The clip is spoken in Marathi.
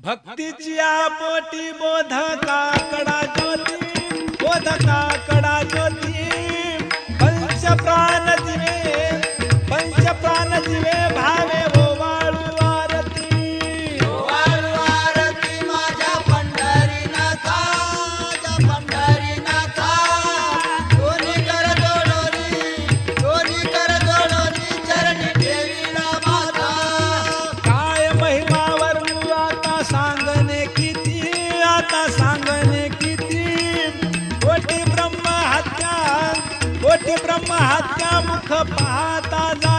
भक्तीची पोटी बोधकाकडा ज्योती, बोधकाकडा ज्योती, पंच प्राण दिवे, पंच प्राण दिवे भावे ओवाळू आरती, ओवाळू आरती माझ्या पंढरीनाथा, माझ्या पंढरीनाथा. दोन्ही कर जोडोनी चरणी ठेवीला माता. काय महिमा वर्णू आता सांगणे किती, आता सांगणे किती. कोटी ब्रह्म हत्या मुख पाहता जा